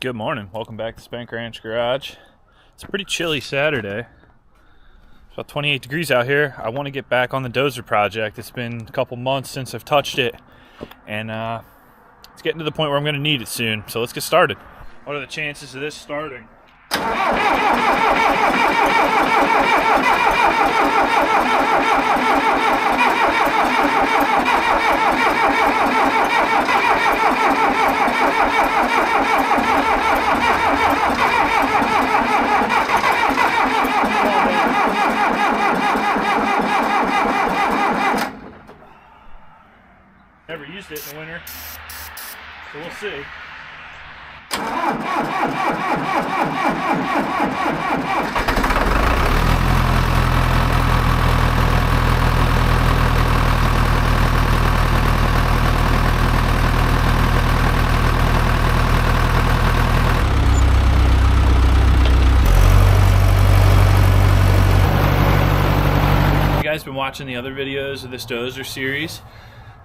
Good morning. Welcome back to Spank Ranch Garage. It's a pretty chilly Saturday. It's about 28 degrees out here. I want to get back on the dozer project. It's been a couple months since I've touched it, and it's getting to the point where I'm going to need it soon. So let's get started. What are the chances of this starting? Never used it in the winter, so we'll see. If you guys been watching the other videos of this dozer series,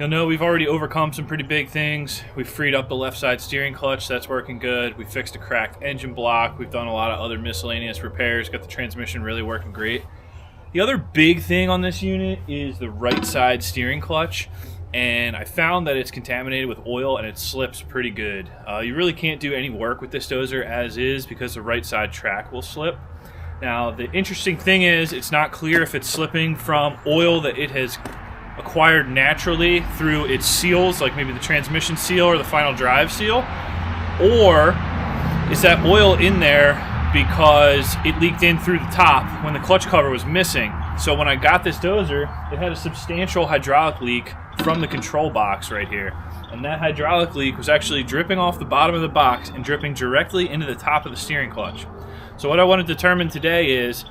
you'll know we've already overcome some pretty big things. We've freed up the left side steering clutch, that's working good. We fixed a cracked engine block. We've done a lot of other miscellaneous repairs, got the transmission really working great. The other big thing on this unit is the right side steering clutch, and I found that it's contaminated with oil and it slips pretty good. You really can't do any work with this dozer as is because the right side track will slip. Now the interesting thing is it's not clear if it's slipping from oil that it has acquired naturally through its seals, like maybe the transmission seal or the final drive seal, or is that oil in there because it leaked in through the top when the clutch cover was missing. So when I got this dozer, it had a substantial hydraulic leak from the control box right here, and that hydraulic leak was actually dripping off the bottom of the box and dripping directly into the top of the steering clutch. So what I want to determine today is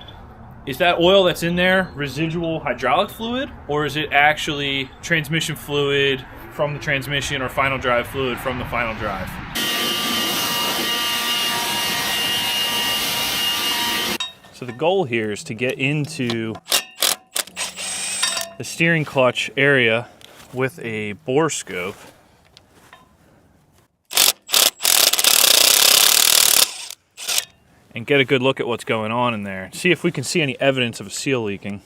that oil that's in there residual hydraulic fluid, or is it actually transmission fluid from the transmission or final drive fluid from the final drive? So the goal here is to get into the steering clutch area with a bore scope and get a good look at what's going on in there. See if we can see any evidence of a seal leaking.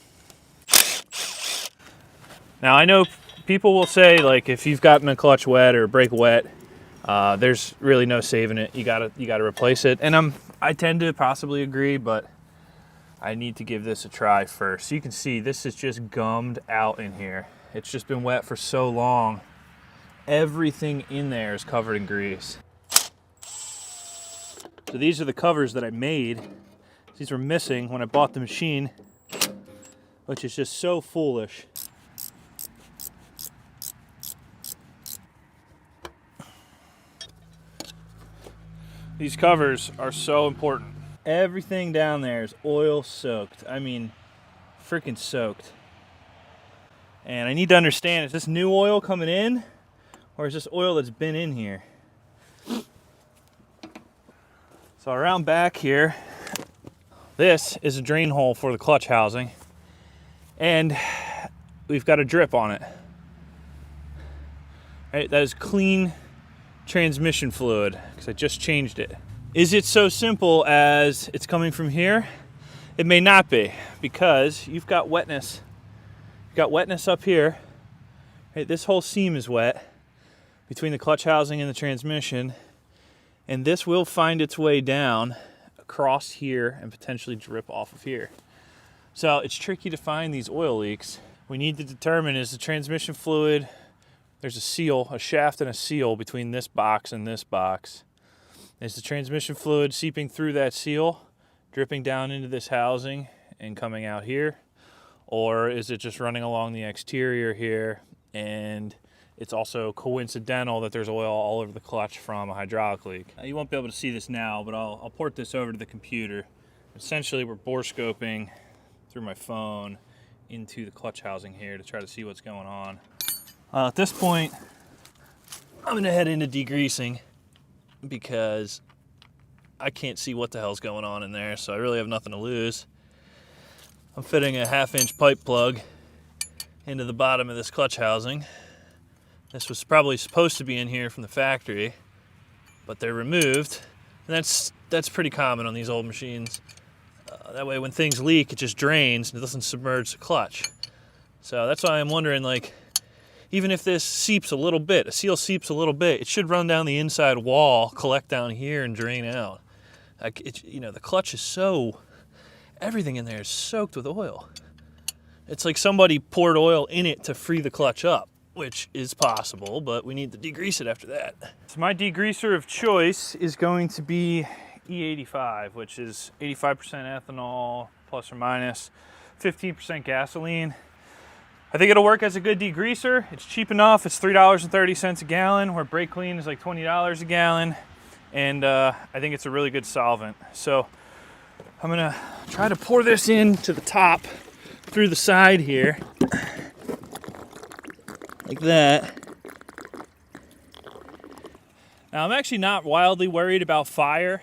Now I know people will say, like, if you've gotten a clutch wet or a brake wet, there's really no saving it. You gotta replace it. And I tend to possibly agree, but I need to give this a try first. So you can see this is just gummed out in here. It's just been wet for so long. Everything in there is covered in grease. So these are the covers that I made. These were missing when I bought the machine, which is just so foolish. These covers are so important. Everything down there is oil soaked. I mean, freaking soaked. And I need to understand, is this new oil coming in, or is this oil that's been in here? So around back here, this is a drain hole for the clutch housing, and we've got a drip on it. Right, that is clean transmission fluid because I just changed it. Is it so simple as it's coming from here? It may not be, because you've got wetness. You've got wetness up here. Right, this whole seam is wet between the clutch housing and the transmission. And this will find its way down across here and potentially drip off of here. So it's tricky to find these oil leaks. We need to determine, is the transmission fluid, there's a seal, a shaft and a seal between this box and this box. Is the transmission fluid seeping through that seal, dripping down into this housing and coming out here? Or is it just running along the exterior here, and it's also coincidental that there's oil all over the clutch from a hydraulic leak? You won't be able to see this now, but I'll port this over to the computer. Essentially, we're bore scoping through my phone into the clutch housing here to try to see what's going on. At this point, I'm gonna head into degreasing because I can't see what the hell's going on in there, so I really have nothing to lose. I'm fitting a 1/2-inch pipe plug into the bottom of this clutch housing. This was probably supposed to be in here from the factory, but they're removed And that's pretty common on these old machines. That way when things leak, it just drains and it doesn't submerge the clutch. So that's why I'm wondering, like, even if this seeps a little bit, a seal seeps a little bit, it should run down the inside wall, collect down here, and drain out. Like, you know, the clutch is so, everything in there is soaked with oil. It's like somebody poured oil in it to free the clutch up, which is possible, but we need to degrease it after that. So my degreaser of choice is going to be E85, which is 85% ethanol, plus or minus 15% gasoline. I think it'll work as a good degreaser. It's cheap enough. It's $3.30 a gallon, where brake clean is like $20 a gallon. And I think it's a really good solvent. So I'm gonna try to pour this into the top through the side here, like that. Now I'm actually not wildly worried about fire.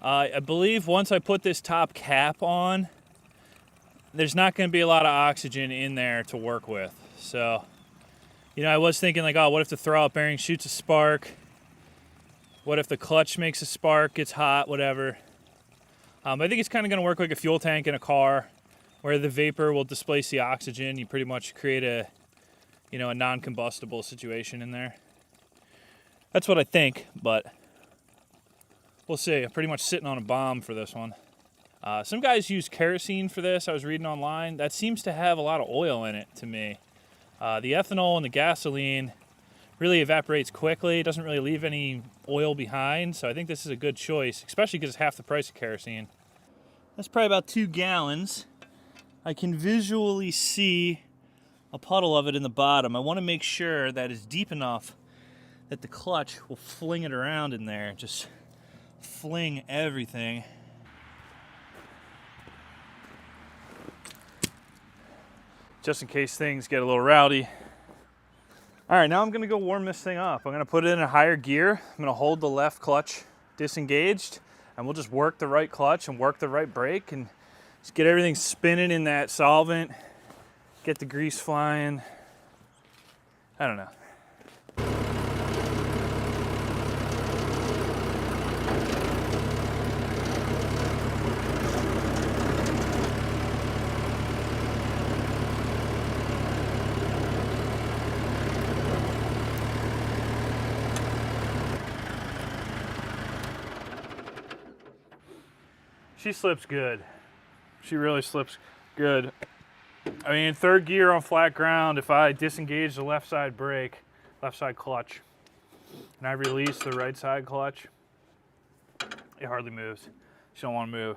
I believe once I put this top cap on, there's not going to be a lot of oxygen in there to work with. So, you know, I was thinking like, oh, what if the throwout bearing shoots a spark? What if the clutch makes a spark, gets hot, whatever. I think it's kind of going to work like a fuel tank in a car, where the vapor will displace the oxygen. You pretty much create a, you know, a non-combustible situation in there. That's what I think, but we'll see. I'm pretty much sitting on a bomb for this one. Some guys use kerosene for this. I was reading online. That seems to have a lot of oil in it to me. The ethanol and the gasoline really evaporates quickly. It doesn't really leave any oil behind. So I think this is a good choice, especially because it's half the price of kerosene. That's probably about 2 gallons. I can visually see a puddle of it in the bottom. I want to make sure that it's deep enough that the clutch will fling it around in there. Just fling everything. Just in case things get a little rowdy. All right, now I'm gonna go warm this thing up. I'm gonna put it in a higher gear. I'm gonna hold the left clutch disengaged, and we'll just work the right clutch and work the right brake and just get everything spinning in that solvent, get the grease flying. I don't know. She slips good. She really slips good. I mean, third gear on flat ground, if I disengage the left side brake, left side clutch, and I release the right side clutch, it hardly moves. She don't want to move.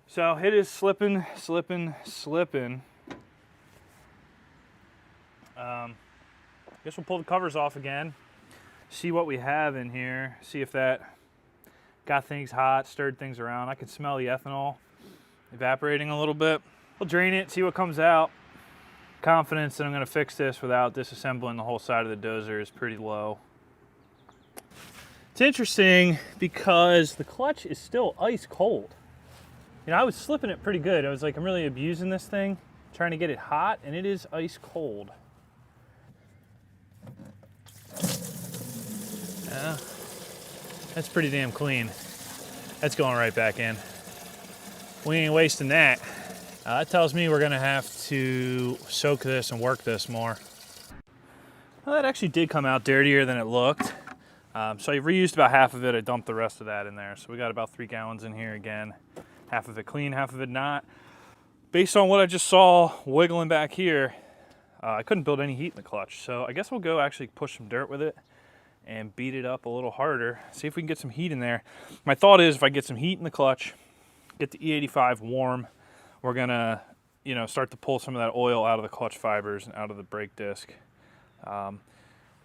So it is slipping, slipping, slipping. I guess we'll pull the covers off again, see what we have in here, see if that got things hot, stirred things around. I can smell the ethanol evaporating a little bit. We'll drain it, see what comes out. Confidence that I'm going to fix this without disassembling the whole side of the dozer is pretty low. It's interesting because the clutch is still ice cold. You know, I was slipping it pretty good. I was like, I'm really abusing this thing, trying to get it hot, and it is ice cold. Yeah. That's pretty damn clean. That's going right back in. We ain't wasting that. That tells me we're gonna have to soak this and work this more. Well, that actually did come out dirtier than it looked. So I reused about half of it. I dumped the rest of that in there. So we got about 3 gallons in here again. Half of it clean, half of it not. Based on what I just saw wiggling back here, I couldn't build any heat in the clutch. So I guess we'll go actually push some dirt with it and beat it up a little harder, see if we can get some heat in there. My thought is if I get some heat in the clutch, get the E85 warm, we're gonna, you know, start to pull some of that oil out of the clutch fibers and out of the brake disc.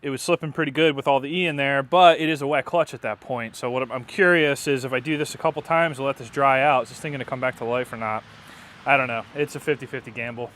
It was slipping pretty good with all the E in there, but it is a wet clutch at that point. So what I'm curious is if I do this a couple times and let this dry out, is this thing gonna come back to life or not? I don't know. It's a 50-50 gamble.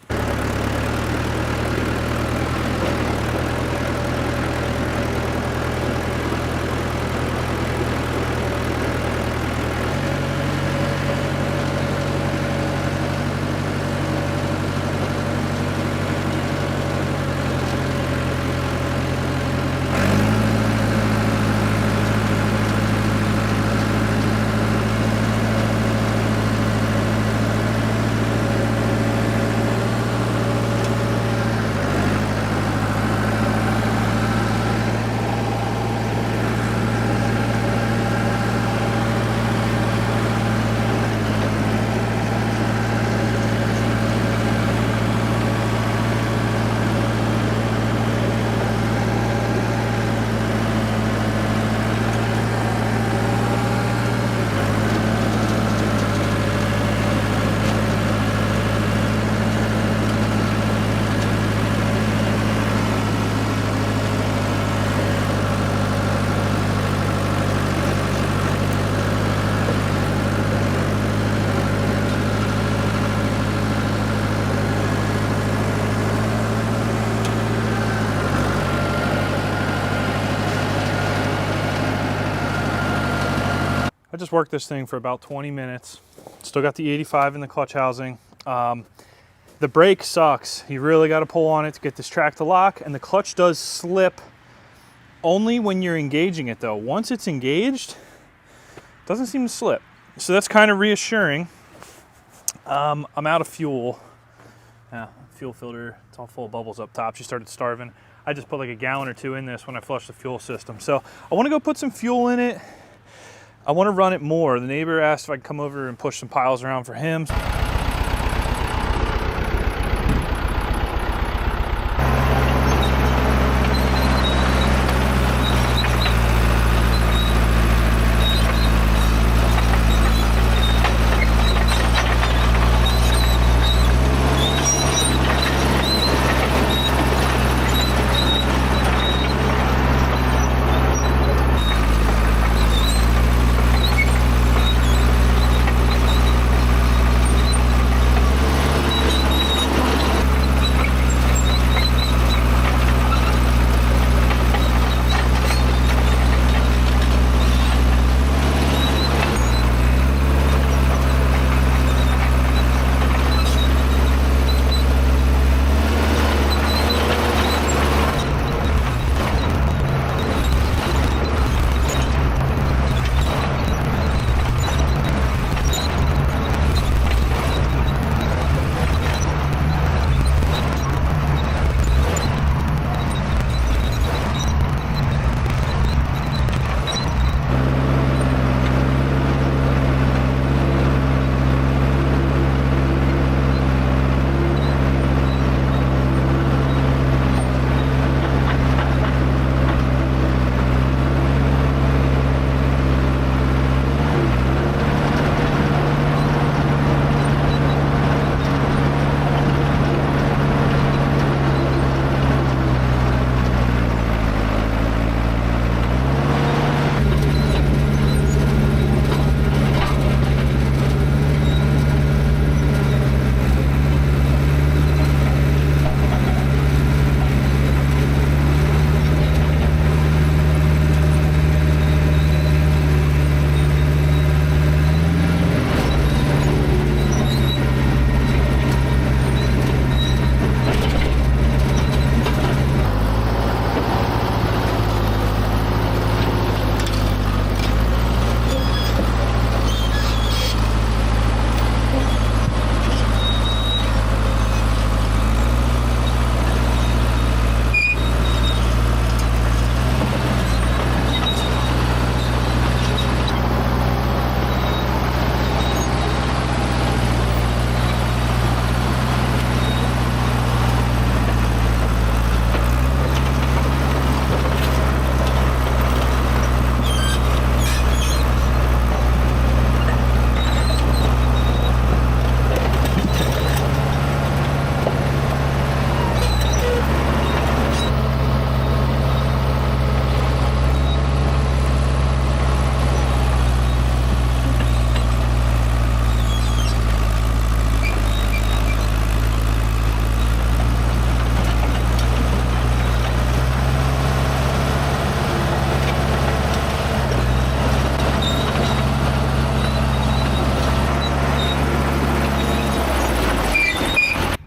just worked this thing for about 20 minutes. Still got the 85 in the clutch housing. The brake sucks. You really got to pull on it to get this track to lock, and the clutch does slip only when you're engaging it though. Once it's engaged, it doesn't seem to slip. So that's kind of reassuring. I'm out of fuel. Yeah, fuel filter, it's all full of bubbles up top. She started starving. I just put like a gallon or two in this when I flushed the fuel system. So I want to go put some fuel in it. I want to run it more. The neighbor asked if I could come over and push some piles around for him.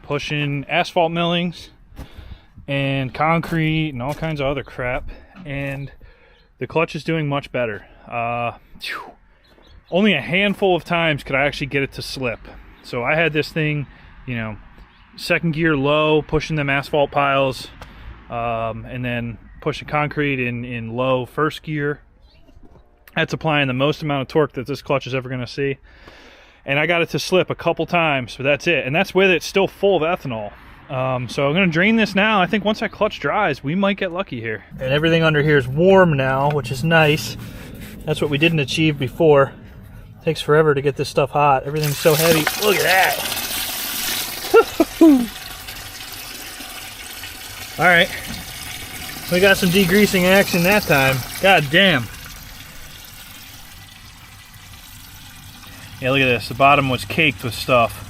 Pushing asphalt millings and concrete and all kinds of other crap, and the clutch is doing much better. Only a handful of times could I actually get it to slip. So I had this thing, you know, second gear low, pushing them asphalt piles, and then pushing concrete in low first gear. That's applying the most amount of torque that this clutch is ever going to see. And I got it to slip a couple times, but that's it. And that's with it still full of ethanol. So I'm going to drain this now. I think once that clutch dries, we might get lucky here. And everything under here is warm now, which is nice. That's what we didn't achieve before. It takes forever to get this stuff hot. Everything's so heavy. Look at that. All right. We got some degreasing action that time. God damn. Yeah, look at this. The bottom was caked with stuff.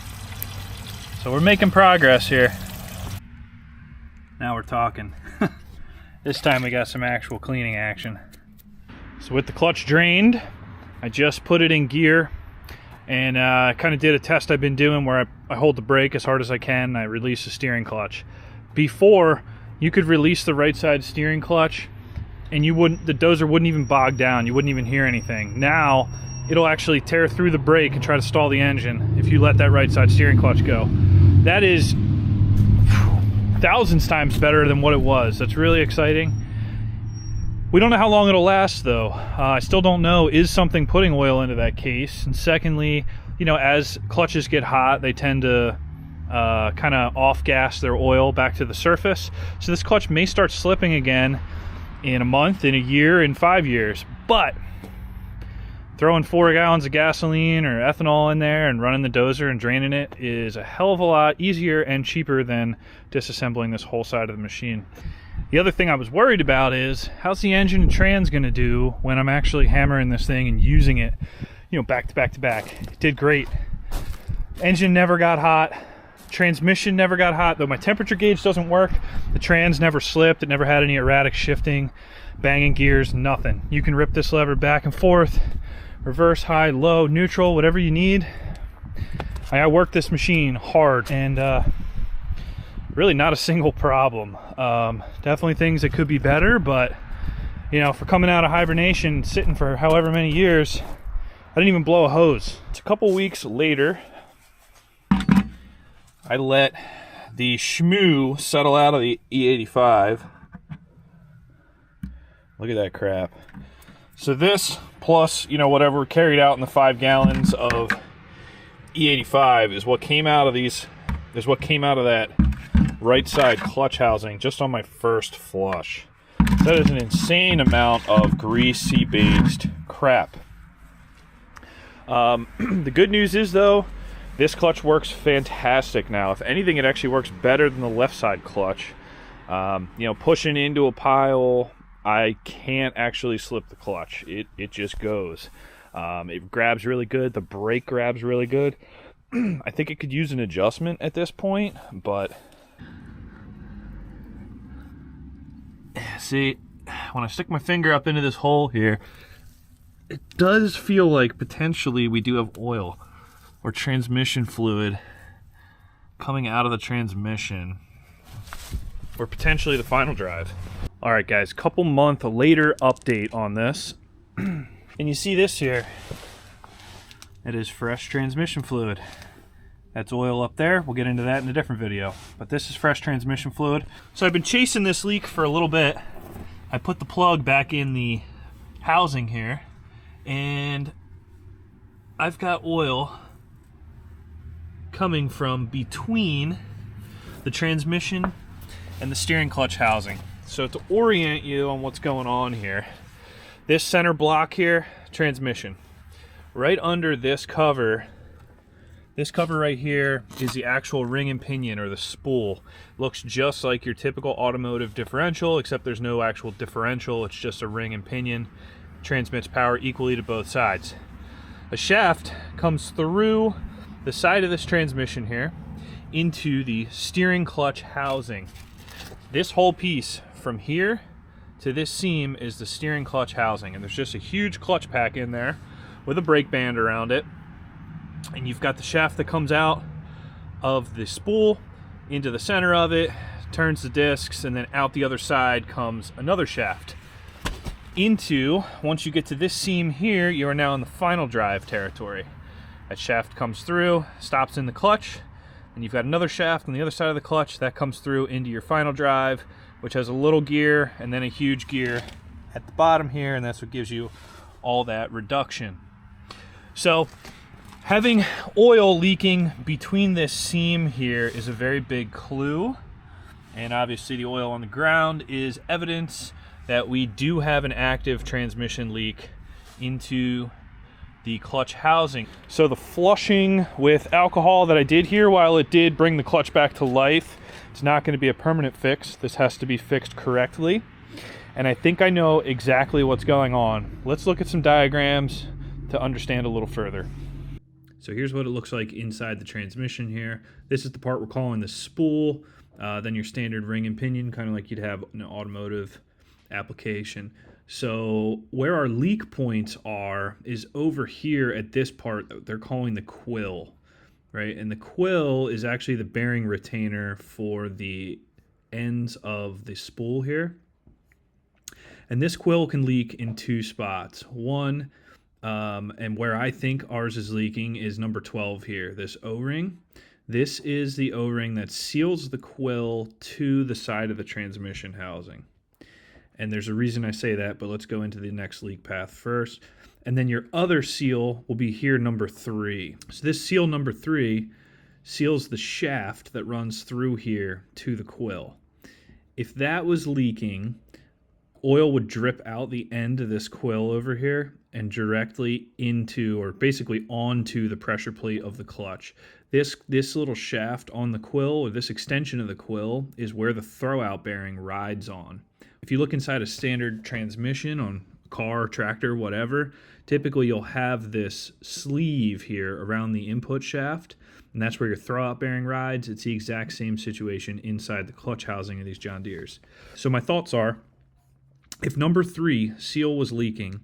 So we're making progress here. Now we're talking. This time we got some actual cleaning action. So with the clutch drained, I just put it in gear, and I kind of did a test I've been doing where I hold the brake as hard as I can and I release the steering clutch. Before, you could release the right side steering clutch and the dozer wouldn't even bog down. You wouldn't even hear anything. Now, it'll actually tear through the brake and try to stall the engine if you let that right side steering clutch go. That is thousands times better than what it was. That's really exciting. We don't know how long it'll last though. I still don't know, is something putting oil into that case? And secondly, you know, as clutches get hot, they tend to kind of off-gas their oil back to the surface. So this clutch may start slipping again in a month, in a year, in 5 years. But throwing 4 gallons of gasoline or ethanol in there and running the dozer and draining it is a hell of a lot easier and cheaper than disassembling this whole side of the machine. The other thing I was worried about is, how's the engine and trans going to do when I'm actually hammering this thing and using it, you know, back to back to back. It did great. Engine never got hot. Transmission never got hot, though my temperature gauge doesn't work. The trans never slipped. It never had any erratic shifting, banging gears, nothing. You can rip this lever back and forth, reverse, high, low, neutral, whatever you need. I worked this machine hard, and really not a single problem. Definitely things that could be better, but you know, for coming out of hibernation, sitting for however many years, I didn't even blow a hose. It's a couple weeks later, I let the shmoo settle out of the E85. Look at that crap. So this plus, you know, whatever carried out in the 5 gallons of E85 is what came out of that right side clutch housing just on my first flush. That is an insane amount of greasy based crap. The good news is though, this clutch works fantastic now. If anything, it actually works better than the left side clutch. You know, pushing into a pile, I can't actually slip the clutch. It just goes. It grabs really good. The brake grabs really good. I think it could use an adjustment at this point, but see, when I stick my finger up into this hole here, it does feel like potentially we do have oil or transmission fluid coming out of the transmission, or potentially the final drive. All right, guys, couple month later update on this. And you see this here. It is fresh transmission fluid. That's oil up there. We'll get into that in a different video. But this is fresh transmission fluid. So I've been chasing this leak for a little bit. I put the plug back in the housing here, and I've got oil coming from between the transmission and the steering clutch housing. So to orient you on what's going on here, this center block here, transmission. Right under this cover right here is the actual ring and pinion, or the spool. Looks just like your typical automotive differential, except there's no actual differential. It's just a ring and pinion. Transmits power equally to both sides. A shaft comes through the side of this transmission here into the steering clutch housing. This whole piece from here to this seam is the steering clutch housing, and there's just a huge clutch pack in there with a brake band around it. And you've got the shaft that comes out of the spool into the center of it, turns the discs, and then out the other side comes another shaft. Once you get to this seam here, you are now in the final drive territory. That shaft comes through, stops in the clutch, and you've got another shaft on the other side of the clutch that comes through into your final drive, which has a little gear and then a huge gear at the bottom here, and that's what gives you all that reduction. So having oil leaking between this seam here is a very big clue, and obviously the oil on the ground is evidence that we do have an active transmission leak into the clutch housing. So the flushing with alcohol that I did here, while it did bring the clutch back to life, it's not going to be a permanent fix. This has to be fixed correctly, and I think I know exactly what's going on. Let's look at some diagrams to understand a little further. So here's what it looks like inside the transmission here. This is the part we're calling the spool, then your standard ring and pinion, kind of like you'd have in an automotive application. So where our leak points are is over here at this part that they're calling the quill, right? And the quill is actually the bearing retainer for the ends of the spool here. And this quill can leak in two spots. One, and where I think ours is leaking is number 12 here, this O-ring. This is the O-ring that seals the quill to the side of the transmission housing. And there's a reason I say that, but let's go into the next leak path first. And then your other seal will be here, number 3. So this seal number 3 seals the shaft that runs through here to the quill. If that was leaking, oil would drip out the end of this quill over here and directly into, or basically onto, the pressure plate of the clutch. This little shaft on the quill, or this extension of the quill, is where the throwout bearing rides on. If you look inside a standard transmission on a car, tractor, whatever, typically you'll have this sleeve here around the input shaft, and that's where your throwout bearing rides. It's the exact same situation inside the clutch housing of these John Deeres. So my thoughts are, if number 3 seal was leaking,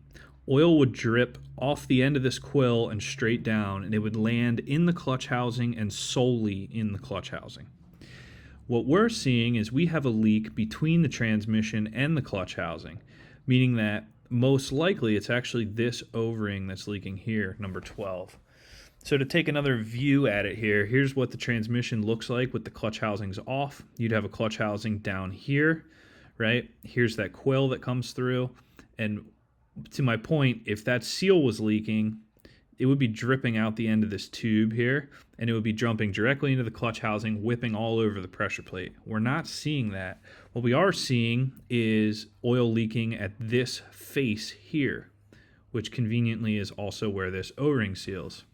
oil would drip off the end of this quill and straight down, and it would land in the clutch housing and solely in the clutch housing. What we're seeing is we have a leak between the transmission and the clutch housing, meaning that most likely it's actually this O-ring that's leaking here, number 12. So to take another view at it here, here's what the transmission looks like with the clutch housings off. You'd have a clutch housing down here, right? Here's that quill that comes through. And to my point, if that seal was leaking, it would be dripping out the end of this tube here, and it would be jumping directly into the clutch housing, whipping all over the pressure plate. We're not seeing that. What we are seeing is oil leaking at this face here, which conveniently is also where this O-ring seals.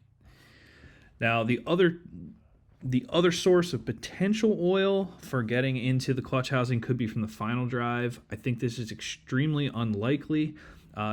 Now, the other source of potential oil for getting into the clutch housing could be from the final drive. I think this is extremely unlikely,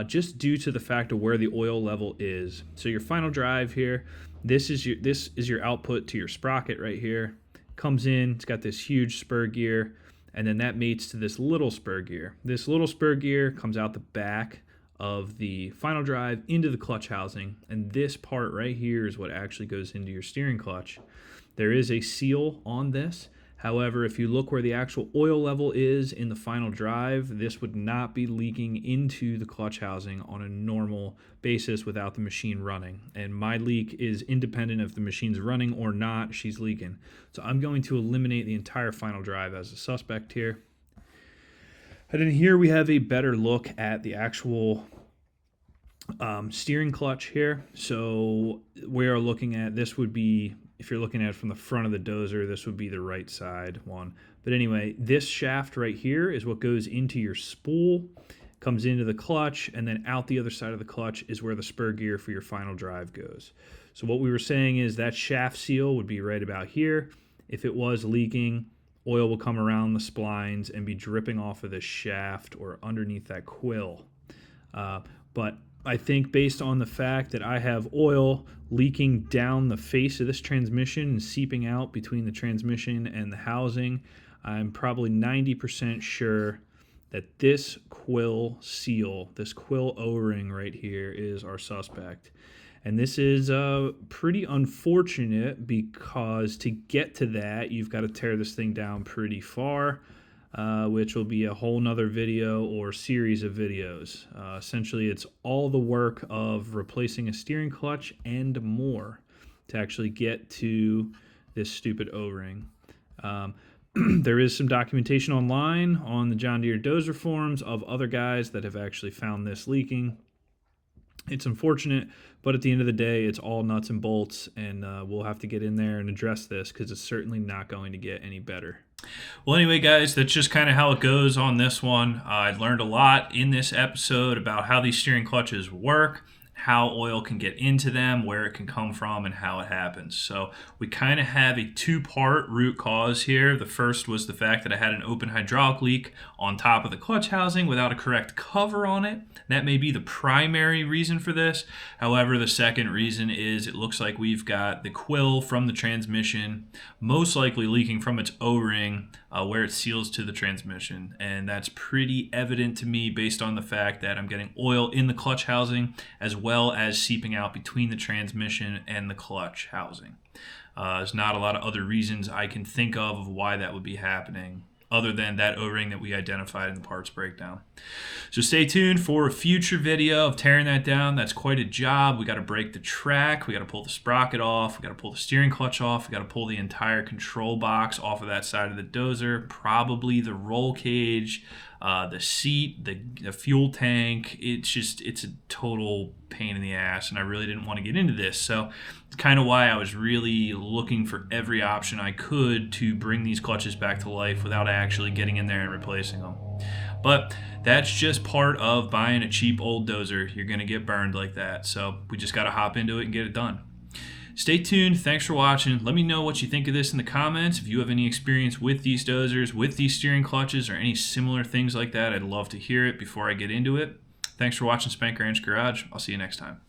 just due to the fact of where the oil level is. So your final drive here, this is your output to your sprocket right here. Comes in, it's got this huge spur gear, and then that mates to this little spur gear. This little spur gear comes out the back of the final drive into the clutch housing, and this part right here is what actually goes into your steering clutch. There is a seal on this. However, if you look where the actual oil level is in the final drive, this would not be leaking into the clutch housing on a normal basis without the machine running. And my leak is independent if the machine's running or not, she's leaking. So I'm going to eliminate the entire final drive as a suspect here. And then here we have a better look at the actual steering clutch here. So we are looking at, this would be, if you're looking at it from the front of the dozer, this would be the right side one. But anyway, this shaft right here is what goes into your spool, comes into the clutch, and then out the other side of the clutch is where the spur gear for your final drive goes. So what we were saying is that shaft seal would be right about here. If it was leaking, oil will come around the splines and be dripping off of this shaft or underneath that quill. But I think based on the fact that I have oil leaking down the face of this transmission and seeping out between the transmission and the housing, I'm probably 90% sure that this quill seal, this quill O-ring right here, is our suspect. And this is pretty unfortunate because to get to that, you've got to tear this thing down pretty far, which will be a whole nother video or series of videos. Essentially, it's all the work of replacing a steering clutch and more to actually get to this stupid O-ring. There is some documentation online on the John Deere dozer forums of other guys that have actually found this leaking. It's unfortunate, but at the end of the day, it's all nuts and bolts, and we'll have to get in there and address this because it's certainly not going to get any better. Well, anyway, guys, that's just kind of how it goes on this one. I learned a lot in this episode about how these steering clutches work how oil can get into them, where it can come from, and how it happens. So we kind of have a two-part root cause here. The first was the fact that I had an open hydraulic leak on top of the clutch housing without a correct cover on it. That may be the primary reason for this. However, the second reason is it looks like we've got the quill from the transmission most likely leaking from its O-ring where it seals to the transmission. And that's pretty evident to me based on the fact that I'm getting oil in the clutch housing as well as seeping out between the transmission and the clutch housing. There's not a lot of other reasons I can think of why that would be happening other than that O-ring that we identified in the parts breakdown. So stay tuned for a future video of tearing that down. That's quite a job. We got to break the track. We got to pull the sprocket off. We got to pull the steering clutch off. We got to pull the entire control box off of that side of the dozer, probably the roll cage, the seat, the fuel tank. It's a total pain in the ass, and I really didn't want to get into this. So it's kind of why I was really looking for every option I could to bring these clutches back to life without actually getting in there and replacing them. But that's just part of buying a cheap old dozer. You're going to get burned like that. So we just got to hop into it and get it done. Stay tuned. Thanks for watching. Let me know what you think of this in the comments. If you have any experience with these dozers, with these steering clutches, or any similar things like that, I'd love to hear it before I get into it. Thanks for watching Spank Ranch Garage. I'll see you next time.